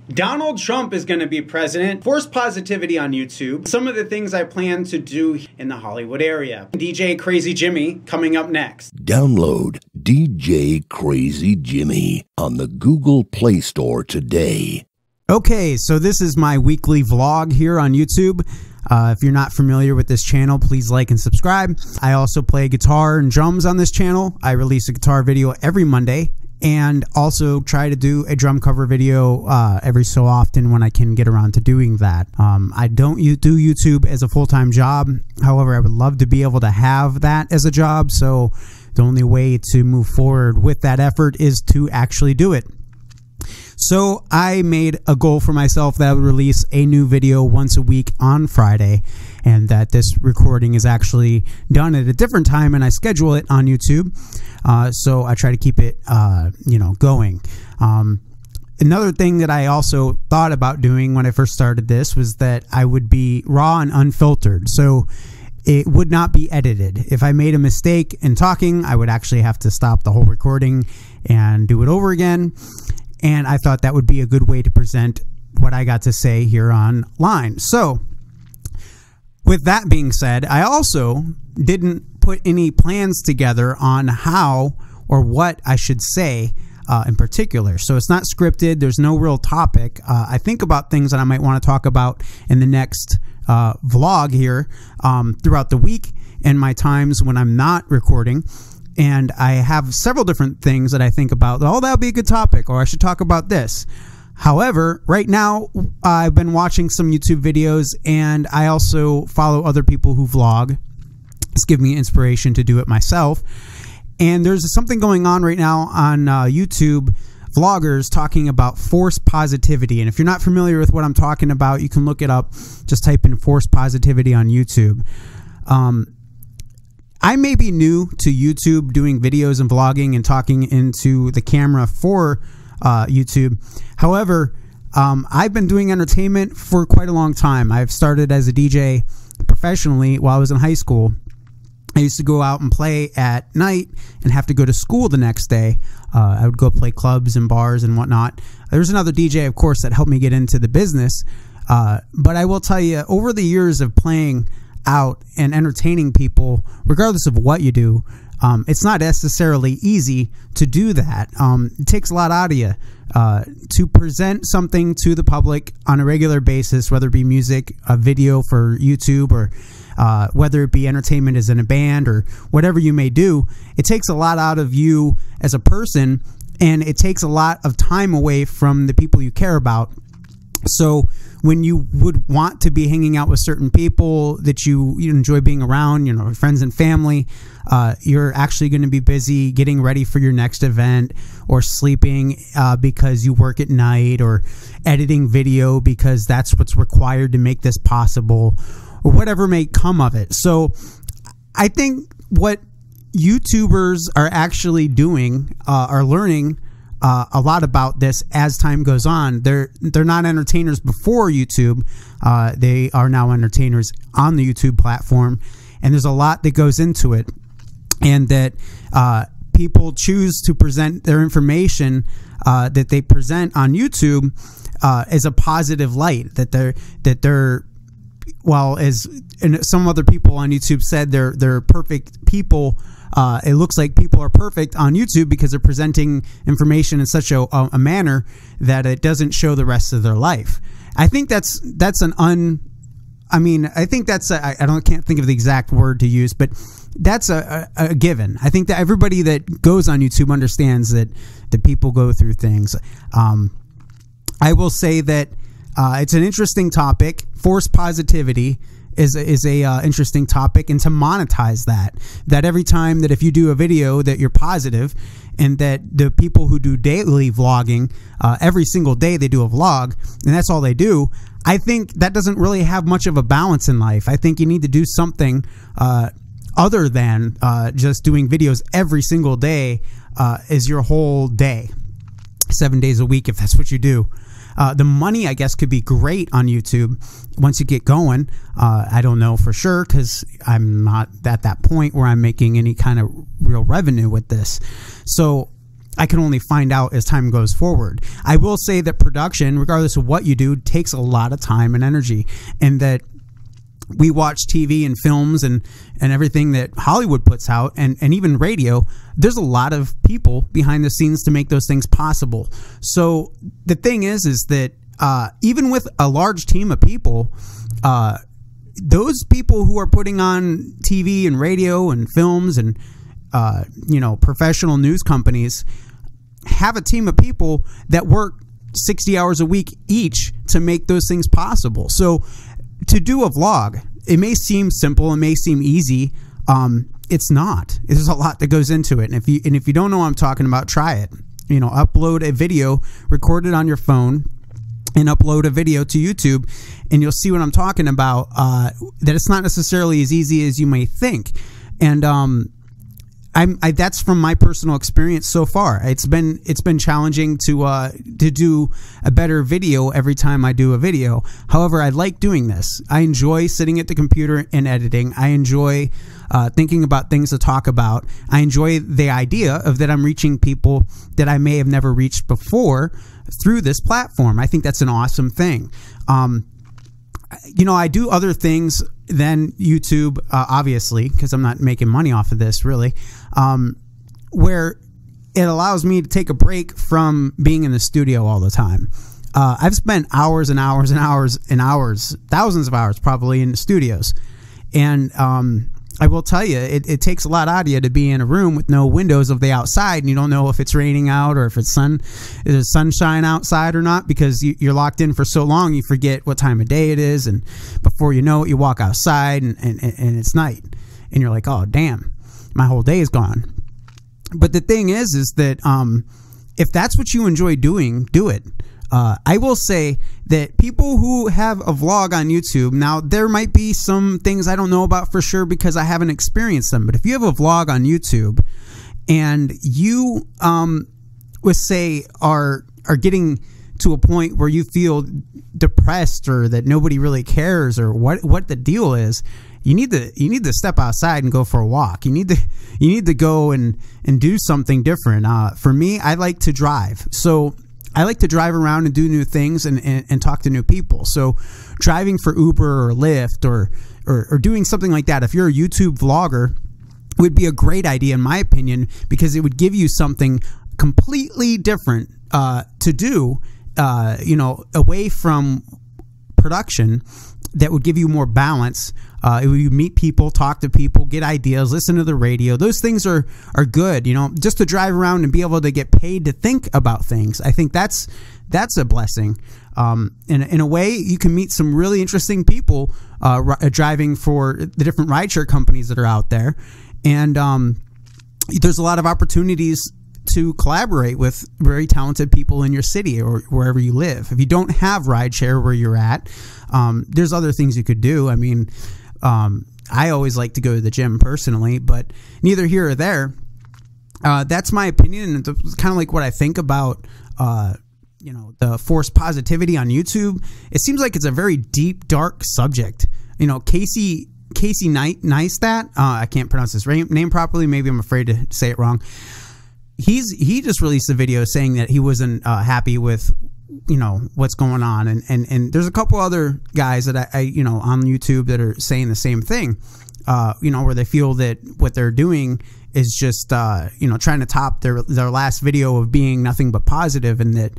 Donald Trump is going to be president. Force positivity on YouTube. Some of the things I plan to do in the Hollywood area. DJ Crazy Jimmy coming up next. Download DJ Crazy Jimmy on the Google Play Store today. Okay, so this is my weekly vlog here on YouTube. If you're not familiar with this channel, please like and subscribe. I also play guitar and drums on this channel. I release a guitar video every Monday and also try to do a drum cover video every so often when I can get around to doing that. I don't do YouTube as a full-time job. However, I would love to be able to have that as a job, so the only way to move forward with that effort is to actually do it. So I made a goal for myself that I would release a new video once a week on Friday, and that this recording is actually done at a different time and I schedule it on YouTube. So I try to keep it, going. Another thing that I also thought about doing when I first started this was that I would be raw and unfiltered. So it would not be edited. If I made a mistake in talking, I would actually have to stop the whole recording and do it over again. And I thought that would be a good way to present what I got to say here online. So with that being said, I also didn't put any plans together on how or what I should say in particular. So it's not scripted. There's no real topic. I think about things that I might want to talk about in the next vlog here throughout the week and my times when I'm not recording. And I have several different things that I think about. Oh, that would be a good topic, or I should talk about this. However, right now, I've been watching some YouTube videos, and I also follow other people who vlog. It's given me inspiration to do it myself. And there's something going on right now on YouTube, vloggers talking about force positivity. And if you're not familiar with what I'm talking about, you can look it up. Just type in force positivity on YouTube. I may be new to YouTube, doing videos and vlogging and talking into the camera for YouTube. However, I've been doing entertainment for quite a long time. I've started as a DJ professionally while I was in high school. I used to go out and play at night and have to go to school the next day. I would go play clubs and bars and whatnot. There's another DJ, of course, that helped me get into the business. But I will tell you, over the years of playing out and entertaining people, regardless of what you do, it's not necessarily easy to do that. It takes a lot out of you to present something to the public on a regular basis, whether it be music, a video for YouTube, or whether it be entertainment as in a band or whatever you may do. It takes a lot out of you as a person, and it takes a lot of time away from the people you care about. So when you would want to be hanging out with certain people that you enjoy being around, friends and family, you're actually going to be busy getting ready for your next event, or sleeping because you work at night, or editing video because that's what's required to make this possible, or whatever may come of it. So I think what YouTubers are actually doing are learning a lot about this as time goes on. They're not entertainers before YouTube. They are now entertainers on the YouTube platform, and there's a lot that goes into it, and that people choose to present their information that they present on YouTube as a positive light. That they're well, as and some other people on YouTube said, they're perfect people. It looks like people are perfect on YouTube because they're presenting information in such a manner that it doesn't show the rest of their life. I think I can't think of the exact word to use, but that's a given. I think that everybody that goes on YouTube understands that people go through things. I will say that it's an interesting topic. Force positivity is a interesting topic, and to monetize that every time that if you do a video that you're positive, and that the people who do daily vlogging, every single day they do a vlog and that's all they do, I think that doesn't really have much of a balance in life. I think you need to do something other than just doing videos every single day as your whole day, 7 days a week, if that's what you do. The money, I guess, could be great on YouTube once you get going. I don't know for sure because I'm not at that point where I'm making any kind of real revenue with this. So I can only find out as time goes forward. I will say that production, regardless of what you do, takes a lot of time and energy, and that we watch TV and films and everything that Hollywood puts out, and even radio. There's a lot of people behind the scenes to make those things possible. So the thing is that even with a large team of people, those people who are putting on TV and radio and films and professional news companies have a team of people that work 60 hours a week each to make those things possible. So to do a vlog, it may seem simple, it may seem easy. It's not. There's a lot that goes into it. And if you don't know what I'm talking about, try it. Upload a video, record it on your phone, and upload a video to YouTube, and you'll see what I'm talking about. That it's not necessarily as easy as you may think. And that's from my personal experience so far. It's been challenging to do a better video every time I do a video. However, I like doing this. I enjoy sitting at the computer and editing. I enjoy thinking about things to talk about. I enjoy the idea of that I'm reaching people that I may have never reached before through this platform. I think that's an awesome thing. I do other things than YouTube, obviously, because I'm not making money off of this, really, where it allows me to take a break from being in the studio all the time. I've spent hours and hours and hours and hours, thousands of hours probably, in the studios. And I will tell you, it takes a lot out of you to be in a room with no windows of the outside, and you don't know if it's raining out or if it's sunshine outside or not, because you're locked in for so long you forget what time of day it is, and before you know it, you walk outside and it's night, and you're like, oh damn, my whole day is gone. But the thing is that if that's what you enjoy doing, do it. I will say that people who have a vlog on YouTube, now there might be some things I don't know about for sure because I haven't experienced them, but if you have a vlog on YouTube and you let's say are getting to a point where you feel depressed or that nobody really cares or what the deal is, you need to step outside and go for a walk. You need to go and do something different. For me, I like to drive. So I like to drive around and do new things and talk to new people. So driving for Uber or Lyft or doing something like that, if you're a YouTube vlogger, would be a great idea in my opinion, because it would give you something completely different to do, away from production, that would give you more balance. It would meet people, talk to people, get ideas, listen to the radio. Those things are good, just to drive around and be able to get paid to think about things. I think that's a blessing. In a way, you can meet some really interesting people driving for the different rideshare companies that are out there. And there's a lot of opportunities to collaborate with very talented people in your city or wherever you live. If you don't have rideshare where you're at, there's other things you could do. I mean, I always like to go to the gym personally, but neither here or there. That's my opinion. It's kind of like what I think about, the forced positivity on YouTube. It seems like it's a very deep, dark subject. Casey Neistat, I can't pronounce his name properly. Maybe I'm afraid to say it wrong. He just released a video saying that he wasn't happy with what's going on, and there's a couple other guys that I on YouTube that are saying the same thing, where they feel that what they're doing is just trying to top their last video of being nothing but positive, and that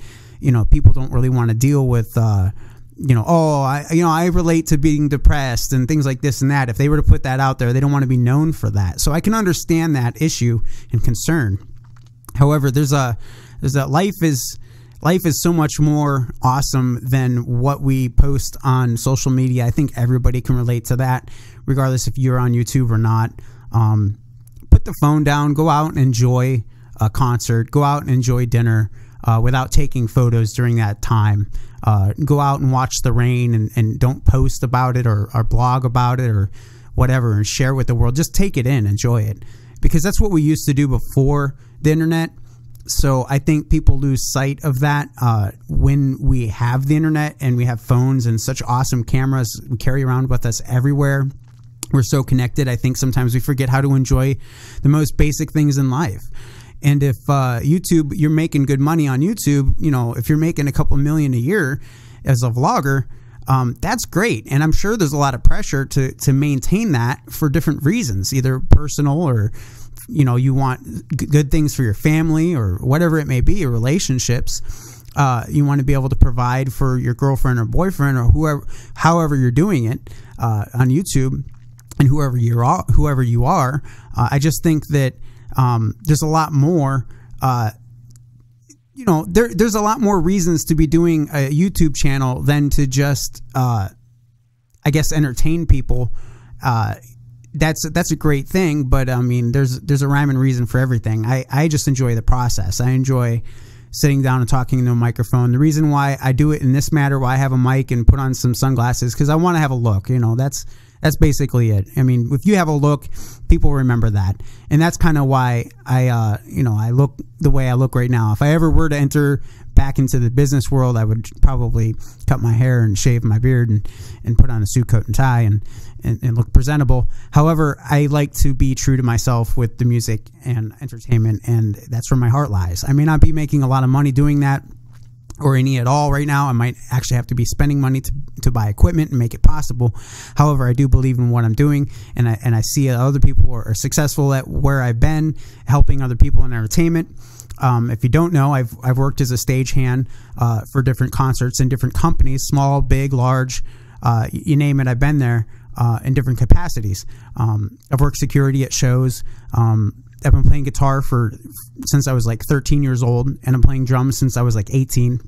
people don't really want to deal with I relate to being depressed and things like this and that. If they were to put that out there, they don't want to be known for that. So I can understand that issue and concern. However, there's that life is so much more awesome than what we post on social media. I think everybody can relate to that, regardless if you're on YouTube or not. Put the phone down, go out and enjoy a concert, go out and enjoy dinner without taking photos during that time. Go out and watch the rain and don't post about it or blog about it or whatever and share with the world. Just take it in, enjoy it, because that's what we used to do before the internet. So I think people lose sight of that when we have the internet and we have phones and such awesome cameras we carry around with us everywhere. We're so connected. I think sometimes we forget how to enjoy the most basic things in life. And if YouTube, you're making good money on YouTube, you know, if you're making a couple million a year as a vlogger, that's great. And I'm sure there's a lot of pressure to maintain that for different reasons, either personal or, you know, you want good things for your family or whatever it may be, or relationships. You want to be able to provide for your girlfriend or boyfriend or whoever, however you're doing it on YouTube, and whoever you are. I just think that there's a lot more. You know, there's a lot more reasons to be doing a YouTube channel than to just, I guess, entertain people. That's a great thing, but I mean, there's a rhyme and reason for everything. I just enjoy the process. I enjoy sitting down and talking into a microphone. The reason why I do it in this matter, why I have a mic and put on some sunglasses, because I want to have a look. You know, that's basically it. I mean, if you have a look, people remember that, and that's kind of why I look the way I look right now. If I ever were to enter back into the business world, I would probably cut my hair and shave my beard and put on a suit, coat, and tie and look presentable. However, I like to be true to myself with the music and entertainment, and that's where my heart lies. I may not be making a lot of money doing that, or any at all right now. I might actually have to be spending money to buy equipment and make it possible. However, I do believe in what I'm doing, and I see other people are successful at where I've been, helping other people in entertainment. If you don't know, I've worked as a stagehand for different concerts in different companies, small, big, large, you name it. I've been there in different capacities. I've worked security at shows. I've been playing guitar since I was like 13 years old, and I'm playing drums since I was like 18.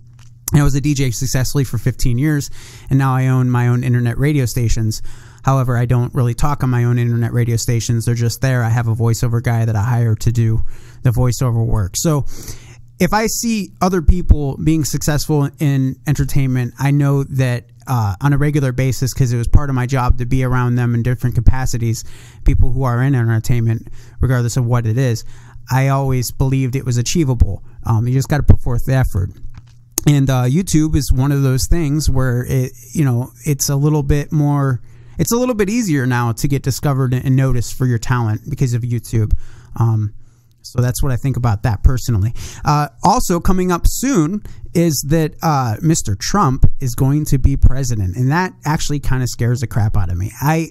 And I was a DJ successfully for 15 years, and now I own my own internet radio stations. However, I don't really talk on my own internet radio stations. They're just there. I have a voiceover guy that I hire to do the voiceover work. So if I see other people being successful in entertainment, I know that on a regular basis, because it was part of my job to be around them in different capacities, people who are in entertainment, regardless of what it is, I always believed it was achievable. You just got to put forth the effort. And YouTube is one of those things where it's a little bit easier now to get discovered and noticed for your talent because of YouTube. So that's what I think about that personally. Also coming up soon is that Mr. Trump is going to be president, and that actually kind of scares the crap out of me. I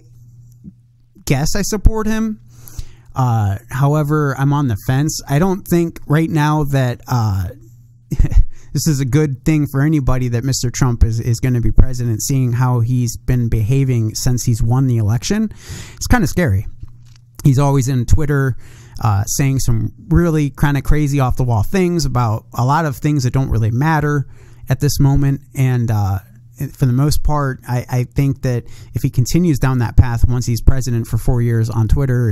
guess I support him. However, I'm on the fence. I don't think right now that this is a good thing for anybody that Mr. Trump is going to be president, seeing how he's been behaving since he's won the election. It's kind of scary. He's always in Twitter saying some really kind of crazy off the wall things about a lot of things that don't really matter at this moment. And for the most part, I think that if he continues down that path once he's president for 4 years on Twitter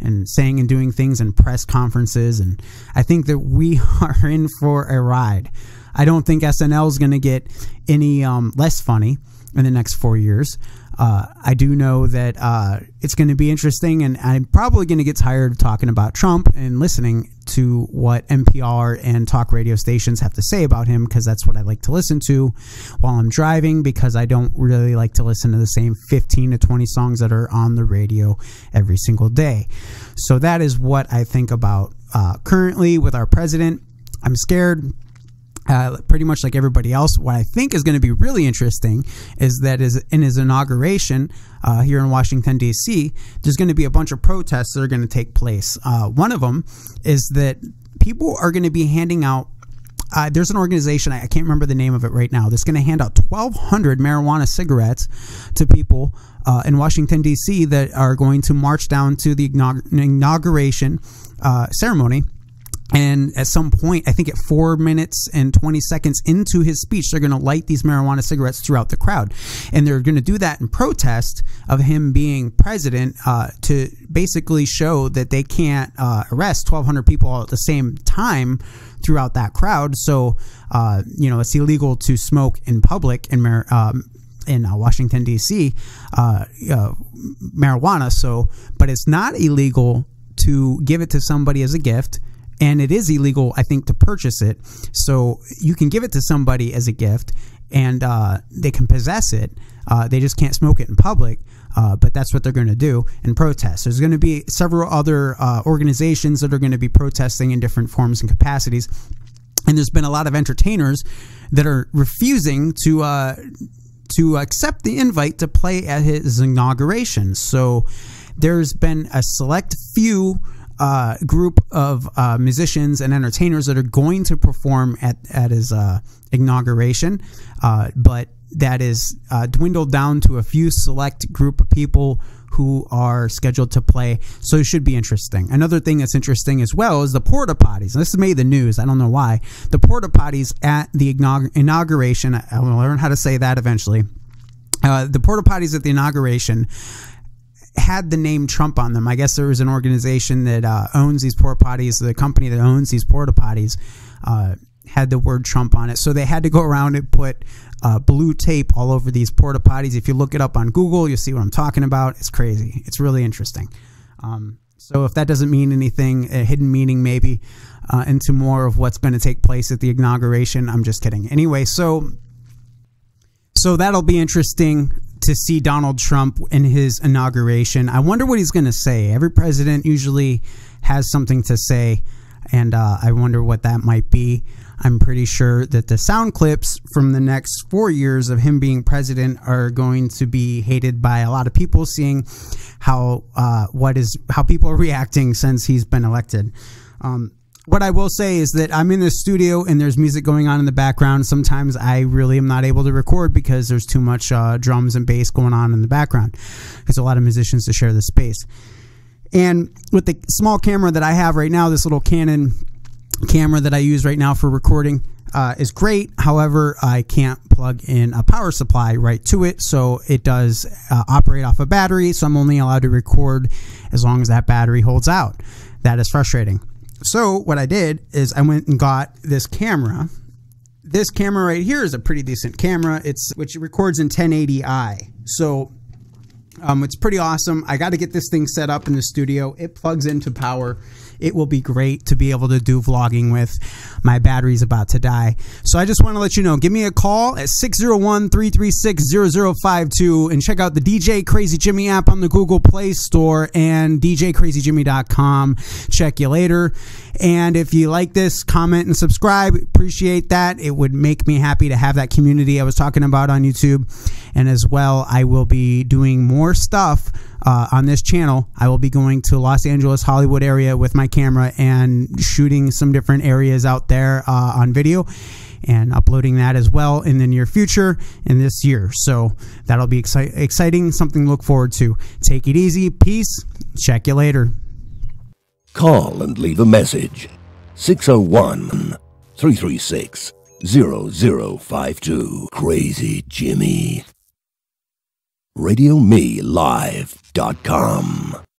and saying and doing things in press conferences, and I think that we are in for a ride. I don't think SNL is going to get any less funny in the next 4 years. I do know that it's going to be interesting, and I'm probably going to get tired of talking about Trump and listening to what NPR and talk radio stations have to say about him, because that's what I like to listen to while I'm driving, because I don't really like to listen to the same 15 to 20 songs that are on the radio every single day. So that is what I think about currently with our president. I'm scared. Pretty much like everybody else. What I think is going to be really interesting is that in his inauguration here in Washington, D.C., there's going to be a bunch of protests that are going to take place. One of them is that people are going to be handing out, there's an organization, I can't remember the name of it right now, that's going to hand out 1,200 marijuana cigarettes to people in Washington, D.C. that are going to march down to the inauguration ceremony. And at some point, I think at 4 minutes and 20 seconds into his speech, they're going to light these marijuana cigarettes throughout the crowd. And they're going to do that in protest of him being president, to basically show that they can't arrest 1,200 people all at the same time throughout that crowd. So, it's illegal to smoke in public in Washington, D.C., marijuana. So, but it's not illegal to give it to somebody as a gift. And it is illegal, I think, to purchase it. So you can give it to somebody as a gift, and they can possess it. They just can't smoke it in public. But that's what they're going to do in protest. There's going to be several other organizations that are going to be protesting in different forms and capacities. And there's been a lot of entertainers that are refusing to accept the invite to play at his inauguration. So there's been a select few group of musicians and entertainers that are going to perform at his inauguration, but that is dwindled down to a few select group of people who are scheduled to play. So it should be interesting. Another thing that's interesting as well is the porta potties. And this has made the news. I don't know why. The porta potties at the inauguration, I will learn how to say that eventually. The porta potties at the inauguration had the name Trump on them. I guess there was an organization that owns these porta potties. The company that owns these porta potties had the word Trump on it. So they had to go around and put blue tape all over these porta potties. If you look it up on Google, you'll see what I'm talking about. It's crazy. It's really interesting. So if that doesn't mean anything, a hidden meaning maybe into more of what's going to take place at the inauguration, I'm just kidding. Anyway, so that'll be interesting to see Donald Trump in his inauguration. I wonder what he's going to say. Every president usually has something to say, and I wonder what that might be. I'm pretty sure that the sound clips from the next 4 years of him being president are going to be hated by a lot of people, seeing how people are reacting since he's been elected. What I will say is that I'm in the studio and there's music going on in the background. Sometimes I really am not able to record because there's too much drums and bass going on in the background. There's a lot of musicians to share the space. And with the small camera that I have right now, this little Canon camera that I use right now for recording is great. However, I can't plug in a power supply right to it, so it does operate off a battery, so I'm only allowed to record as long as that battery holds out. That is frustrating. So what I did is I went and got this camera. This camera right here is a pretty decent camera, which records in 1080i. So it's pretty awesome. I got to get this thing set up in the studio. It plugs into power. It will be great to be able to do vlogging with. My battery's about to die. So I just want to let you know, give me a call at 601-336-0052 and check out the DJ Crazy Jimmy app on the Google Play Store and djcrazyjimmy.com. Check you later. And if you like this, comment and subscribe. Appreciate that. It would make me happy to have that community I was talking about on YouTube. And as well, I will be doing more stuff on this channel. I will be going to Los Angeles, Hollywood area with my camera and shooting some different areas out there on video and uploading that as well in the near future in this year. So that'll be exciting, something to look forward to. Take it easy. Peace. Check you later. Call and leave a message. 601-336-0052. Crazy Jimmy. RadioMeLive.com